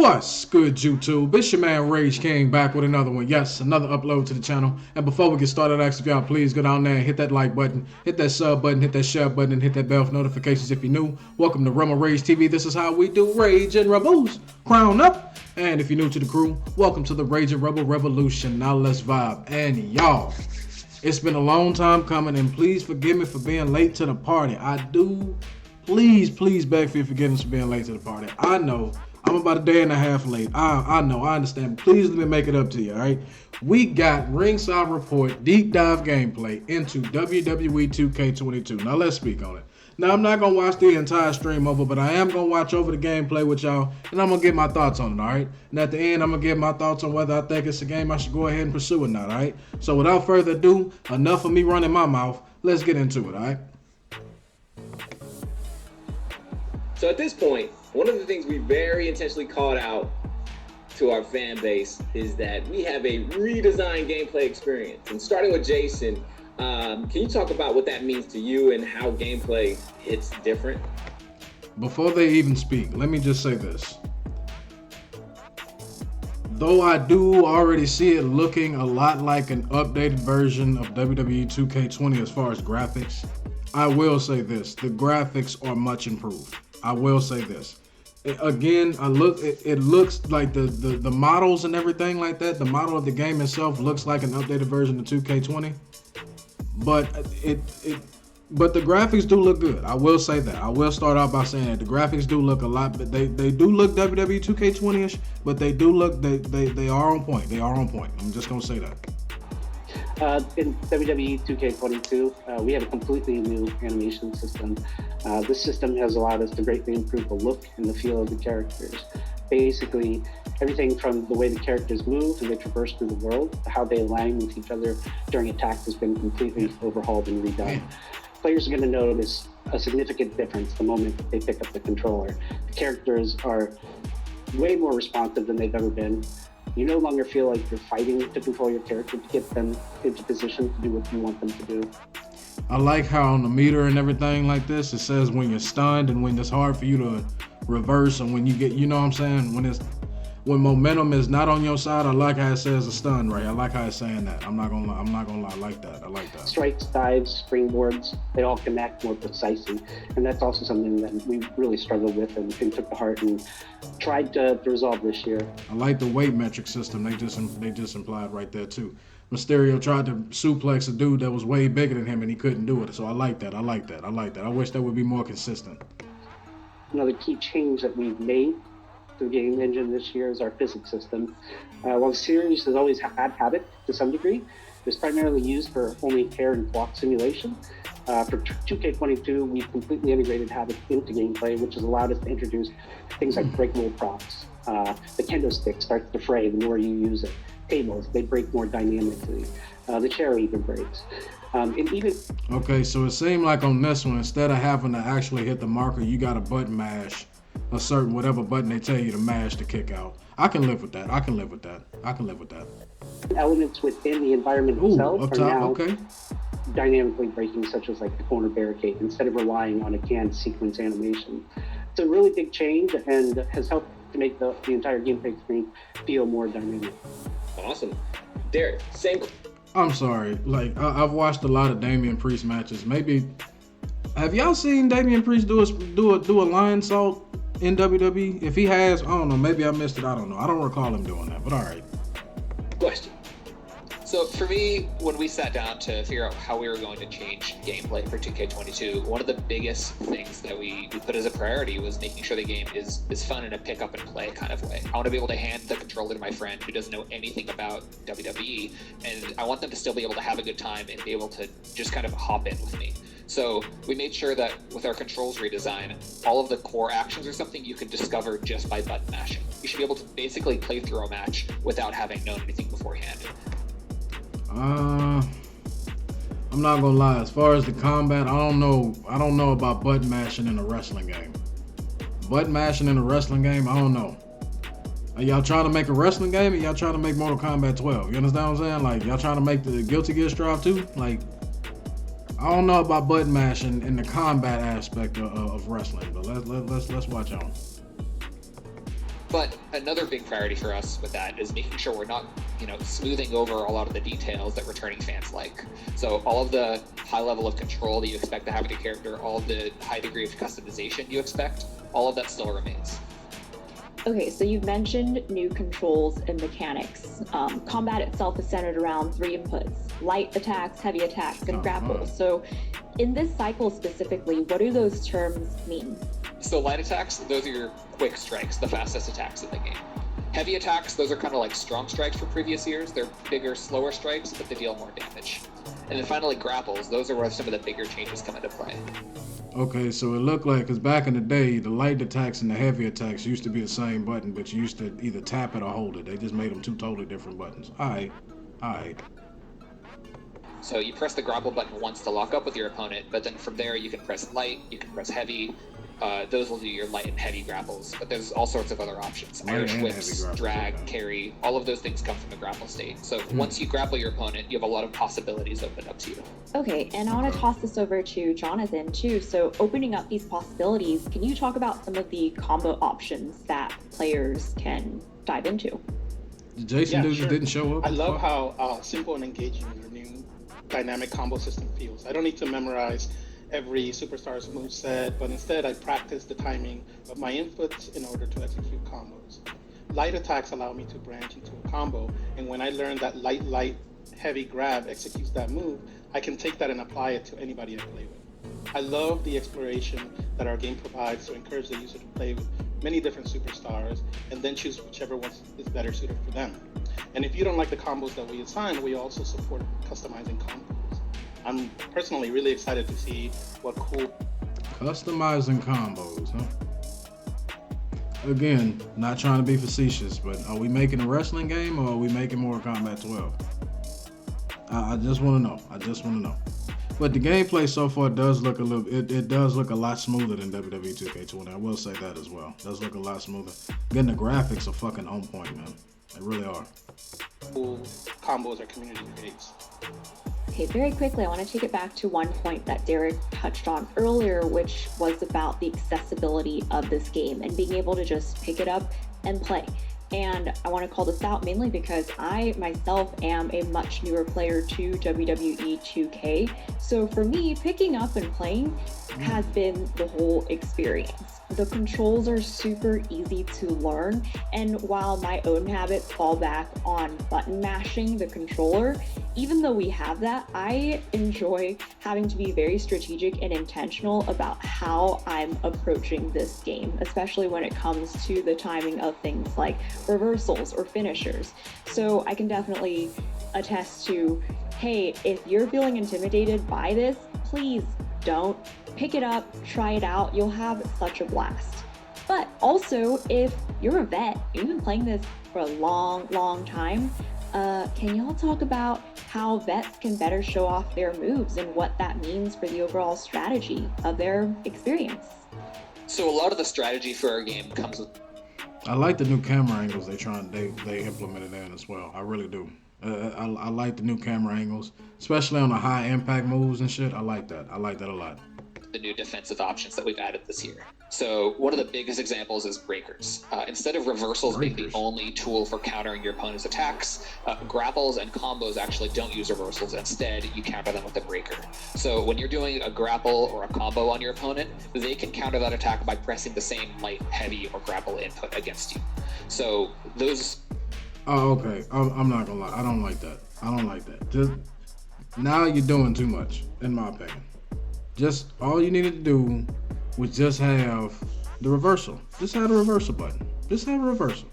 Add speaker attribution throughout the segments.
Speaker 1: What's good, YouTube? It's your man Rage King back with another one. Yes, another upload to the channel. And before we get started, I ask if y'all please go down there and hit that like button, hit that sub button, hit that share button, and hit that bell for notifications if you're new. Welcome to Rumble Rage TV. This is how we do Rage and Rebels. Crown up. And if you're new to the crew, welcome to the Rage and Rebel Revolution. Now let's vibe. And y'all, it's been a long time coming, and please forgive me for being late to the party. I do, please beg for your forgiveness for being late to the party. I know. I'm about a day and a half late. I know, I understand. Please let me make it up to you, all right? We got Ringside Report deep dive gameplay into WWE 2K22. Now let's speak on it. Now I'm not gonna watch the entire stream over, but I am gonna watch over the gameplay with y'all, and I'm gonna get my thoughts on it, all right? And at the end, I'm gonna give my thoughts on whether I think it's a game I should go ahead and pursue or not, all right? So without further ado, enough of me running my mouth. Let's get into it, all right?
Speaker 2: So at this point, one of the things we very intentionally called out to our fan base is that we have a redesigned gameplay experience. And starting with Jason, can you talk about what that means to you and how gameplay hits different?
Speaker 1: Before they even speak, let me just say this. Though I do already see it looking a lot like an updated version of WWE 2K20 as far as graphics, I will say this. The graphics are much improved. I will say this. Again, it looks like the models and everything like that. The model of the game itself looks like an updated version of 2K20, but but the graphics do look good. I will say that. I will start out by saying that the graphics do look a lot, but they do look WWE 2K20ish, but they do look they are on point. They are on point. I'm just gonna say that.
Speaker 3: In WWE 2K22, we have a completely new animation system. This system has allowed us to greatly improve the look and the feel of the characters. Basically, everything from the way the characters move and they traverse through the world, to how they align with each other during attacks has been completely overhauled and redone. Players are going to notice a significant difference the moment they pick up the controller. The characters are way more responsive than they've ever been. You no longer feel like you're fighting to control your character to get them into position to do what you want them to do.
Speaker 1: I like how on the meter and everything like this, it says when you're stunned and when it's hard for you to reverse, and when you get, you know what I'm saying, when momentum is not on your side. I like how it says a stun, right? I like how it's saying that. I'm not gonna lie. I like that. I like that.
Speaker 3: Strikes, dives, springboards, they all connect more precisely. And that's also something that we really struggled with and took to heart and tried to resolve this year.
Speaker 1: I like the weight metric system they just implied right there too. Mysterio tried to suplex a dude that was way bigger than him and he couldn't do it. So I like that. I wish that would be more consistent.
Speaker 3: Another key change that we've made to the game engine this year is our physics system. While the series has always had Habit to some degree, it's primarily used for only air and block simulation. For 2K22, we've completely integrated Habit into gameplay, which has allowed us to introduce things like Breakaway Props. The kendo stick starts to fray the more you use it. Tables, they break more dynamically. The chair even breaks.
Speaker 1: Okay, so it seemed like on this one, instead of having to actually hit the marker, you got to button mash a certain whatever button they tell you to mash to kick out. I can live with that.
Speaker 3: Elements within the environment itself are now dynamically breaking, such as like the corner barricade, instead of relying on a canned sequence animation. It's a really big change and has helped to make the entire gameplay experience feel more dynamic.
Speaker 2: Awesome. Derek, same.
Speaker 1: I'm sorry. Like, I've watched a lot of Damian Priest matches. Maybe, have y'all seen Damian Priest do a lion salt in WWE? If he has, I don't know. Maybe I missed it. I don't know. I don't recall him doing that, but all right.
Speaker 2: Question.
Speaker 4: So for me, when we sat down to figure out how we were going to change gameplay for 2K22, one of the biggest things that we put as a priority was making sure the game is fun in a pick up and play kind of way. I want to be able to hand the controller to my friend who doesn't know anything about WWE, and I want them to still be able to have a good time and be able to just kind of hop in with me. So we made sure that with our controls redesign, all of the core actions are something you can discover just by button mashing. You should be able to basically play through a match without having known anything beforehand.
Speaker 1: I'm not gonna lie. As far as the combat, I don't know about button mashing in a wrestling game. Button mashing in a wrestling game, I don't know. Are y'all trying to make a wrestling game, or y'all trying to make Mortal Kombat 12? You understand what I'm saying? Like, y'all trying to make the Guilty Gear Strive 2? Like, I don't know about button mashing in the combat aspect of wrestling, but let's watch on.
Speaker 4: But another big priority for us with that is making sure we're not, smoothing over a lot of the details that returning fans like. So all of the high level of control that you expect to have with your character, all of the high degree of customization you expect, all of that still remains.
Speaker 5: Okay, so you've mentioned new controls and mechanics. Combat itself is centered around 3 inputs: light attacks, heavy attacks, and grapples. So in this cycle specifically, what do those terms mean?
Speaker 4: So light attacks, those are your quick strikes, the fastest attacks in the game. Heavy attacks, those are kind of like strong strikes from previous years. They're bigger, slower strikes, but they deal more damage. And then finally, grapples, those are where some of the bigger changes come into play.
Speaker 1: Okay, so it looked like, because back in the day, the light attacks and the heavy attacks used to be the same button, but you used to either tap it or hold it. They just made them 2 totally different buttons. Alright.
Speaker 4: So you press the grapple button once to lock up with your opponent, but then from there you can press light, you can press heavy. Those will do your light and heavy grapples, but there's all sorts of other options. Irish whips, drag, carry, all of those things come from the grapple state. So once you grapple your opponent, you have a lot of possibilities open up to you.
Speaker 5: Okay, and I want to toss this over to Jonathan too. So opening up these possibilities, can you talk about some of the combo options that players can dive into?
Speaker 1: Jason didn't show up.
Speaker 6: I love how simple and engaging your new dynamic combo system feels. I don't need to memorize every superstar's moveset, but instead I practice the timing of my inputs in order to execute combos. Light attacks allow me to branch into a combo, and when I learn that light, heavy grab executes that move, I can take that and apply it to anybody I play with. I love the exploration that our game provides to encourage the user to play with many different superstars and then choose whichever one is better suited for them. And if you don't like the combos that we assign, we also support customizing combos. I'm personally really excited to see what cool
Speaker 1: Customizing combos, huh? Again, not trying to be facetious, but are we making a wrestling game or are we making Mortal Kombat 12? I just want to know. But the gameplay so far does look it does look a lot smoother than WWE 2K20. I will say that as well. It does look a lot smoother. Again, the graphics are fucking on point, man. They really are.
Speaker 6: Cool combos our community creates.
Speaker 5: Okay, very quickly, I want to take it back to one point that Derek touched on earlier, which was about the accessibility of this game and being able to just pick it up and play. And I want to call this out mainly because I myself am a much newer player to WWE 2K. So for me, picking up and playing has been the whole experience. The controls are super easy to learn, and while my own habits fall back on button mashing the controller, even though we have that, I enjoy having to be very strategic and intentional about how I'm approaching this game, especially when it comes to the timing of things like reversals or finishers. So I can definitely attest to, hey, if you're feeling intimidated by this, please don't. Pick it up, try it out, you'll have such a blast. But also, if you're a vet, you've been playing this for a long time, can y'all talk about how vets can better show off their moves and what that means for the overall strategy of their experience?
Speaker 4: So a lot of the strategy for our game comes with...
Speaker 1: I like the new camera angles they implemented in as well. I really do. I like the new camera angles, especially on the high impact moves and shit. I like that a lot.
Speaker 4: The new defensive options that we've added this year. So one of the biggest examples is breakers. Instead of reversals being the only tool for countering your opponent's attacks, grapples and combos actually don't use reversals. Instead, you counter them with a breaker. So when you're doing a grapple or a combo on your opponent, they can counter that attack by pressing the same light, heavy, or grapple input against you. So those...
Speaker 1: Oh, okay. I'm not gonna lie. I don't like that. Just now you're doing too much, in my opinion. Just all you needed to do was just have the reversal. Just have the reversal button. Just have a reversal.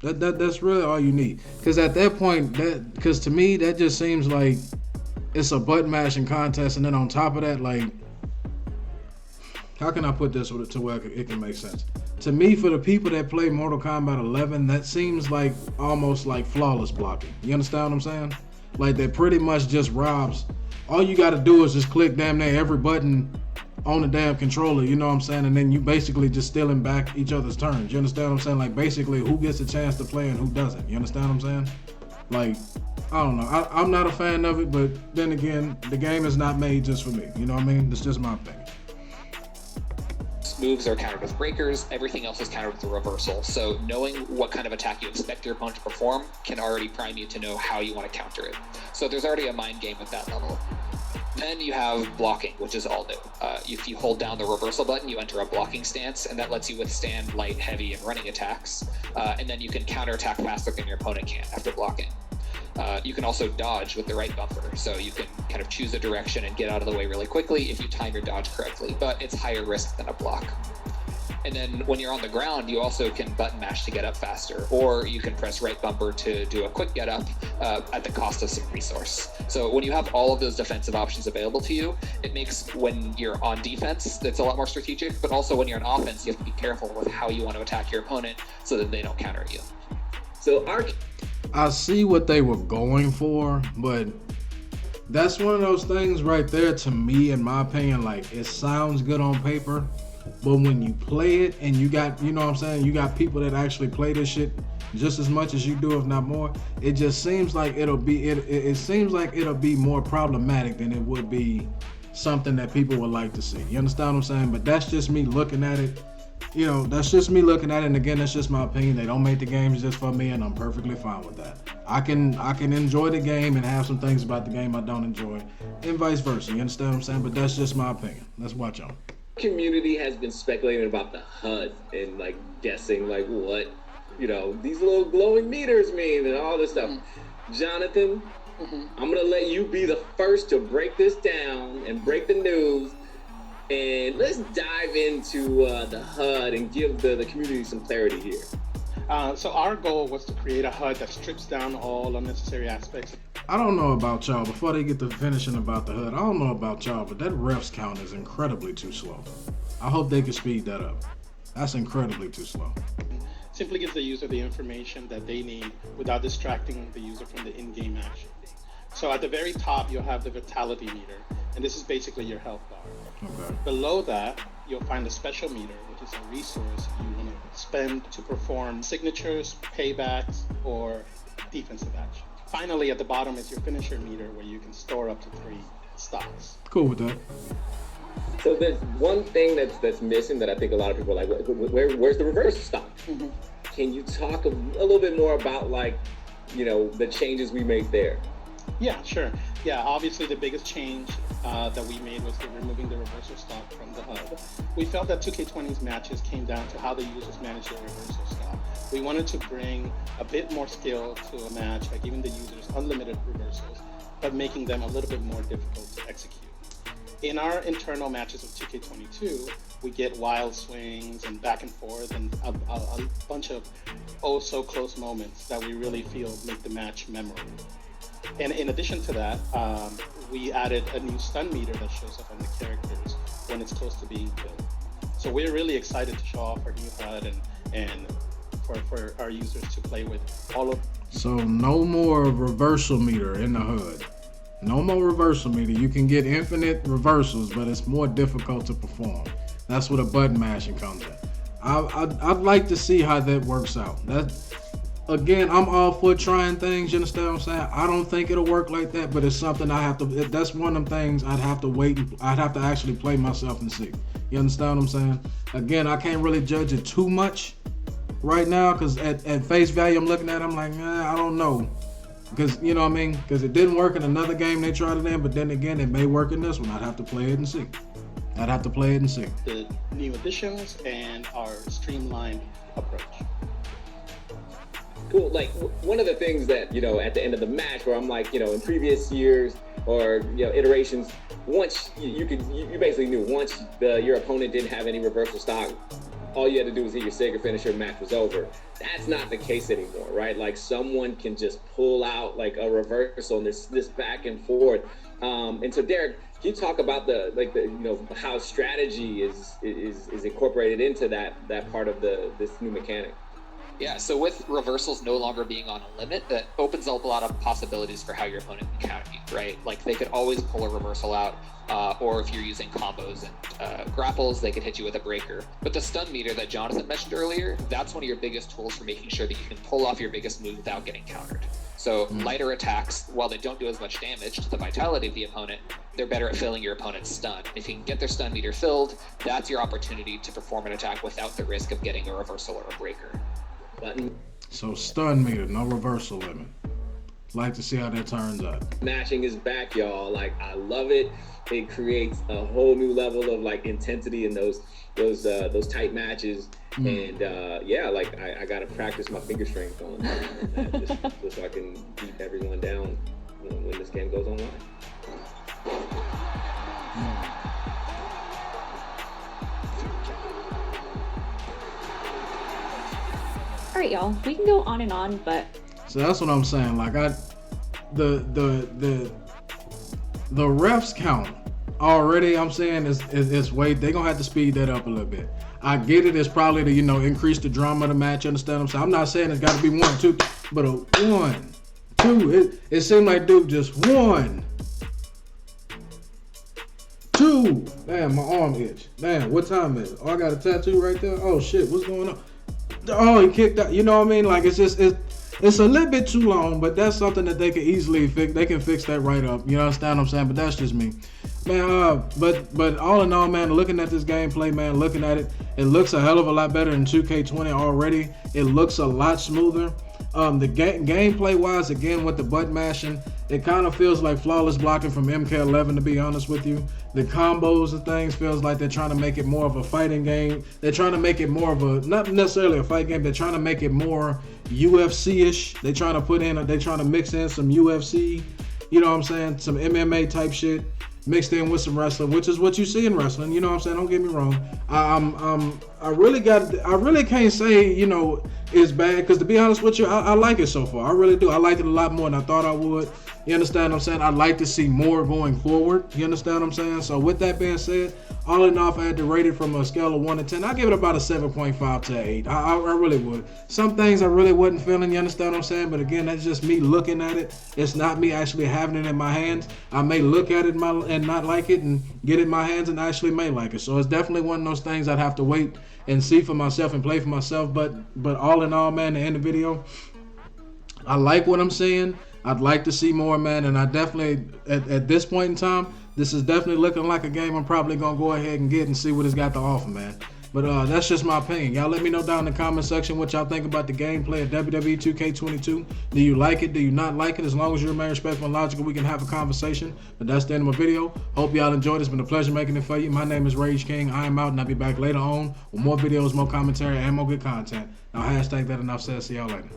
Speaker 1: That's really all you need. Because at that point, because to me that just seems like it's a button mashing contest, and then on top of that, like, how can I put this to where it can make sense? To me, for the people that play Mortal Kombat 11, that seems like almost like flawless blocking. You understand what I'm saying? Like, that pretty much just robs. All you got to do is just click damn near every button on the damn controller, you know what I'm saying? And then you basically just stealing back each other's turns. You understand what I'm saying? Like, basically, who gets a chance to play and who doesn't. You understand what I'm saying? Like, I don't know. I'm not a fan of it, but then again, the game is not made just for me. You know what I mean? It's just my opinion.
Speaker 4: moves are countered with breakers, everything else is countered with a reversal. So knowing what kind of attack you expect your opponent to perform can already prime you to know how you want to counter it. So there's already a mind game at that level. Then you have blocking, which is all new. If you hold down the reversal button, you enter a blocking stance, and that lets you withstand light, heavy, and running attacks. And then you can counterattack faster than your opponent can after blocking. You can also dodge with the right bumper, so you can kind of choose a direction and get out of the way really quickly if you time your dodge correctly, but it's higher risk than a block. And then when you're on the ground, you also can button mash to get up faster, or you can press right bumper to do a quick get up at the cost of some resource. So when you have all of those defensive options available to you, it makes when you're on defense, that's a lot more strategic, but also when you're on offense, you have to be careful with how you want to attack your opponent so that they don't counter you.
Speaker 2: So
Speaker 1: I see what they were going for, but that's one of those things right there, to me, in my opinion, like, it sounds good on paper, but when you play it and you got, you know what I'm saying, you got people that actually play this shit just as much as you do, if not more, it just seems like it seems like it'll be more problematic than it would be something that people would like to see. You understand what I'm saying? But that's just me looking at it. You know, that's just me looking at it, and again, that's just my opinion. They don't make the games just for me, and I'm perfectly fine with that. I can enjoy the game and have some things about the game I don't enjoy, and vice versa. You understand what I'm saying? But that's just my opinion. Let's watch on.
Speaker 2: Community has been speculating about the HUD and like guessing like what, you know, these little glowing meters mean and all this stuff. Jonathan, I'm gonna let you be the first to break this down and break the news. And let's dive into the HUD and give the community some clarity here.
Speaker 6: So our goal was to create a HUD that strips down all unnecessary aspects.
Speaker 1: I don't know about y'all, before they get to finishing about the HUD, I don't know about y'all, but that refs count is incredibly too slow. I hope they can speed that up. That's incredibly too slow.
Speaker 6: Simply gives the user the information that they need without distracting the user from the in-game action. So at the very top, you'll have the vitality meter, and this is basically your health bar.
Speaker 1: Okay.
Speaker 6: Below that, you'll find a special meter, which is a resource you want to spend to perform signatures, paybacks, or defensive action. Finally, at the bottom is your finisher meter, where you can store up to 3 stocks.
Speaker 1: Cool with that.
Speaker 2: So there's one thing that's missing that I think a lot of people are like, where's the reverse stock? Can you talk a little bit more about, like, you know, the changes we made there?
Speaker 6: Yeah, sure. Yeah, obviously the biggest change that we made was removing the reversal stock from the HUD. We felt that 2K20's matches came down to how the users manage their reversal stock. We wanted to bring a bit more skill to a match by giving the users unlimited reversals, but making them a little bit more difficult to execute. In our internal matches of 2K22, we get wild swings and back and forth and a bunch of oh-so-close moments that we really feel make the match memorable. And in addition to that, we added a new stun meter that shows up on the characters when it's close to being killed. So we're really excited to show off our new HUD and for our users to play with all of.
Speaker 1: So no more reversal meter in the HUD. No more reversal meter. You can get infinite reversals, but it's more difficult to perform. That's where the button mashing comes in. I'd like to see how that works out. Again, I'm all for trying things, you understand what I'm saying? I don't think it'll work like that, but it's something that's one of them things I'd have to wait, I'd have to actually play myself and see. You understand what I'm saying? Again, I can't really judge it too much right now, because at face value, I'm looking at it, I'm like, I don't know. Because, you know what I mean? Because it didn't work in another game they tried it in, but then again, it may work in this one. I'd have to play it and see.
Speaker 6: The new additions and our streamlined approach.
Speaker 2: Cool. Like, one of the things that, you know, at the end of the match, where I'm like, you know, in previous years or, you know, iterations, once you basically knew once your opponent didn't have any reversal stock, all you had to do was hit your Sega finisher, match was over. That's not the case anymore, right? Like, someone can just pull out like a reversal and this back and forth. And so, Derek, can you talk about how strategy is incorporated into that part of this new mechanic?
Speaker 4: Yeah, so with reversals no longer being on a limit, that opens up a lot of possibilities for how your opponent can counter you, right? Like they could always pull a reversal out, or if you're using combos and grapples, they could hit you with a breaker. But the stun meter that Jonathan mentioned earlier, that's one of your biggest tools for making sure that you can pull off your biggest move without getting countered. So lighter attacks, while they don't do as much damage to the vitality of the opponent, they're better at filling your opponent's stun. If you can get their stun meter filled, that's your opportunity to perform an attack without the risk of getting a reversal or a breaker.
Speaker 2: Button.
Speaker 1: So stun meter, no reversal limit. Like to see how that turns out.
Speaker 2: Matching is back, y'all. Like, I love it. It creates a whole new level of like intensity in those tight matches. And yeah, like I gotta practice my finger strength on that just so I can beat everyone down when this game goes online.
Speaker 5: All right, y'all. We can go on and on, but
Speaker 1: So that's what I'm saying. Like the refs count already. I'm saying is wait. They're gonna have to speed that up a little bit. I get it. It's probably to increase the drama of the match. Understand what I'm saying? I'm not saying it's got to be 1, 2, but a 1, 2. It seemed like Duke just 1, 2. Damn, my arm itch. Damn, what time is it? Oh, I got a tattoo right there. Oh shit, what's going on? Oh, he kicked out. You know what I mean? Like it's a little bit too long, but that's something that they can easily fix. They can fix that right up. You understand what I'm saying? But that's just me, man. But all in all, man, looking at this gameplay, man, looking at it, it looks a hell of a lot better than 2K20 already. It looks a lot smoother. The gameplay wise, again with the button mashing, it kind of feels like flawless blocking from MK11. To be honest with you, the combos and things feels like they're trying to make it more of a fighting game. They're trying to make it more of a, not necessarily a fight game. They're trying to make it more UFC-ish. They're trying to mix in some UFC, you know what I'm saying, some MMA type shit mixed in with some wrestling, which is what you see in wrestling. You know what I'm saying? Don't get me wrong. I really can't say it's bad, because to be honest with you, I like it so far. I really do. I liked it a lot more than I thought I would. You understand what I'm saying? I'd like to see more going forward. You understand what I'm saying? So with that being said, all in all, if I had to rate it from a scale of 1 to 10, I'd give it about a 7.5 to 8. I really would. Some things I really wasn't feeling, you understand what I'm saying? But again, that's just me looking at it. It's not me actually having it in my hands. I may look at it and not like it, and get it in my hands and actually may like it. So it's definitely one of those things I'd have to wait and see for myself and play for myself. But all in all, man, the end of the video, I like what I'm seeing. I'd like to see more, man, and I definitely, at this point in time, this is definitely looking like a game I'm probably going to go ahead and get and see what it's got to offer, man. But that's just my opinion. Y'all let me know down in the comment section what y'all think about the gameplay of WWE 2K22. Do you like it? Do you not like it? As long as you remain respectful and logical, we can have a conversation. But that's the end of my video. Hope y'all enjoyed. It's been a pleasure making it for you. My name is Rage King. I am out, and I'll be back later on with more videos, more commentary, and more good content. Now, hashtag that enough said. See y'all later.